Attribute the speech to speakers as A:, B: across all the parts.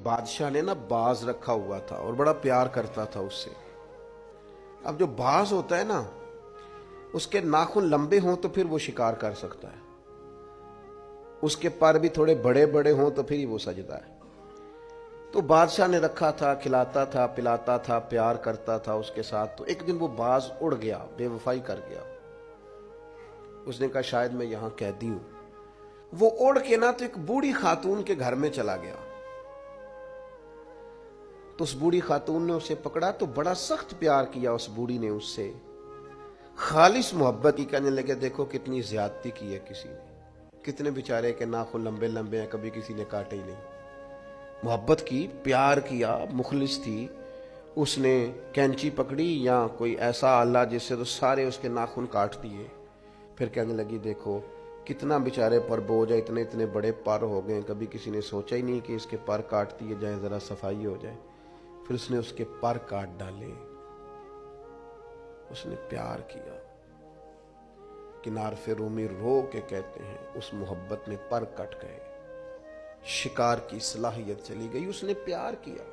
A: بادشاہ نے نا باز رکھا ہوا تھا اور بڑا پیار کرتا تھا اس سے۔ اب جو باز ہوتا ہے نا، اس کے ناخن لمبے ہوں تو پھر وہ شکار کر سکتا ہے، اس کے پر بھی تھوڑے بڑے بڑے ہوں تو پھر ہی وہ سجدہ ہے۔ تو بادشاہ نے رکھا تھا، کھلاتا تھا، پلاتا تھا، پیار کرتا تھا اس کے ساتھ۔ تو ایک دن وہ باز اڑ گیا، بے وفائی کر گیا۔ اس نے کہا شاید میں یہاں قیدی ہوں۔ وہ اڑ کے نا تو ایک بوڑھی خاتون کے گھر میں چلا گیا۔ تو اس بوڑھی خاتون نے اسے پکڑا تو بڑا سخت پیار کیا اس بوڑھی نے اس سے، خالص محبت کی۔ کہنے لگے دیکھو کتنی زیادتی کی ہے کسی نے، کتنے بیچارے کے ناخن لمبے لمبے ہیں، کبھی کسی نے کاٹے ہی نہیں۔ محبت کی، پیار کیا، مخلص تھی۔ اس نے کینچی پکڑی یا کوئی ایسا آلہ جس سے تو سارے اس کے ناخن کاٹ دیے۔ پھر کہنے لگی دیکھو کتنا بیچارے پر بوجھ ہے، اتنے اتنے بڑے پر ہو گئے، کبھی کسی نے سوچا ہی نہیں کہ اس کے پر کاٹ دیے جائیں، ذرا صفائی ہو جائے۔ پھر اس نے اس کے پر کاٹ ڈالے، اس نے پیار کیا۔ کنارف رومی رو کے کہتے ہیں اس محبت میں پر کٹ گئے، شکار کی صلاحیت چلی گئی۔ اس نے پیار کیا،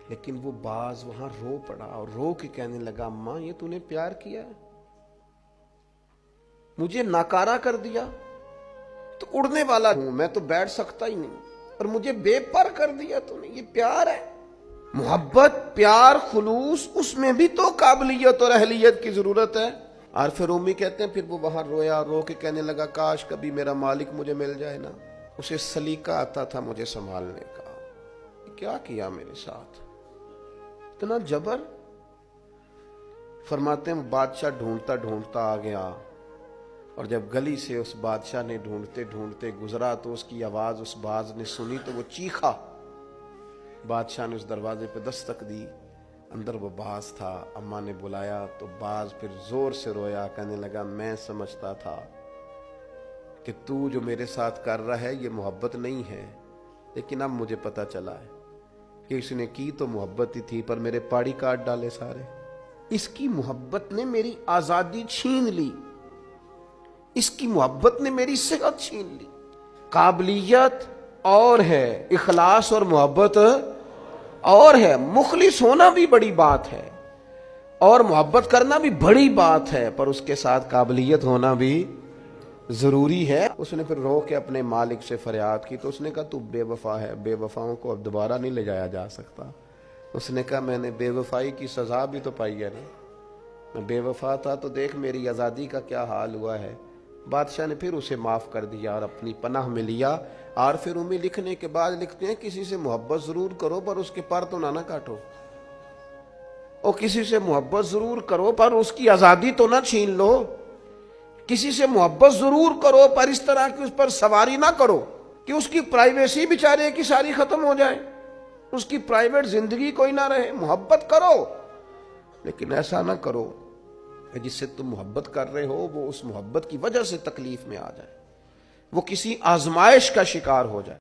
A: لیکن وہ باز وہاں رو پڑا اور رو کے کہنے لگا ماں یہ تو نے پیار کیا ہے، مجھے ناکارہ کر دیا، تو اڑنے والا ہوں میں، تو بیٹھ سکتا ہی نہیں، اور مجھے بے پر کر دیا تو نے۔ یہ پیار ہے؟ محبت، پیار، خلوص، اس میں بھی تو قابلیت اور اہلیت کی ضرورت ہے۔ عارف رومی کہتے ہیں پھر وہ وہاں رویا، رو کے کہنے لگا کاش کبھی میرا مالک مجھے مل جائے نا، اسے سلیقہ آتا تھا مجھے سنبھالنے کا۔ کیا کیا میرے ساتھ، اتنا جبر۔ فرماتے ہیں بادشاہ ڈھونڈتا ڈھونڈتا آ گیا، اور جب گلی سے اس بادشاہ نے ڈھونڈتے ڈھونڈتے گزرا تو اس کی آواز اس باز نے سنی تو وہ چیخا۔ بادشاہ نے اس دروازے پہ دستک دی، اندر وہ باز تھا۔ اماں نے بلایا تو باز پھر زور سے رویا، کہنے لگا میں سمجھتا تھا کہ تو جو میرے ساتھ کر رہا ہے یہ محبت نہیں ہے، لیکن اب مجھے پتا چلا ہے کہ اس نے کی تو محبت ہی تھی، پر میرے پاڑی کاٹ ڈالے سارے۔ اس کی محبت نے میری آزادی چھین لی، اس کی محبت نے میری صحت چھین لی۔ قابلیت اور ہے، اخلاص اور محبت اور ہے۔ مخلص ہونا بھی بڑی بات ہے اور محبت کرنا بھی بڑی بات ہے، پر اس کے ساتھ قابلیت ہونا بھی ضروری ہے۔ اس نے پھر رو کے اپنے مالک سے فریاد کی تو اس نے کہا تو بے وفا ہے، بے وفاؤں کو اب دوبارہ نہیں لے جایا جا سکتا۔ اس نے کہا میں نے بے وفائی کی سزا بھی تو پائی ہے نا، میں بے وفا تھا تو دیکھ میری آزادی کا کیا حال ہوا ہے۔ بادشاہ نے پھر اسے معاف کر دیا اور اپنی پناہ میں لیا۔ عارف رومی لکھنے کے بعد لکھتے ہیں کسی سے محبت ضرور کرو پر اس کے پر تو نہ کاٹو، اور کسی سے محبت ضرور کرو پر اس کی آزادی تو نہ چھین لو۔ کسی سے محبت ضرور کرو پر اس طرح کی اس پر سواری نہ کرو کہ اس کی پرائیویسی بیچارے کی ساری ختم ہو جائے، اس کی پرائیویٹ زندگی کوئی نہ رہے۔ محبت کرو لیکن ایسا نہ کرو کہ جس سے تم محبت کر رہے ہو وہ اس محبت کی وجہ سے تکلیف میں آ جائے، وہ کسی آزمائش کا شکار ہو جائے۔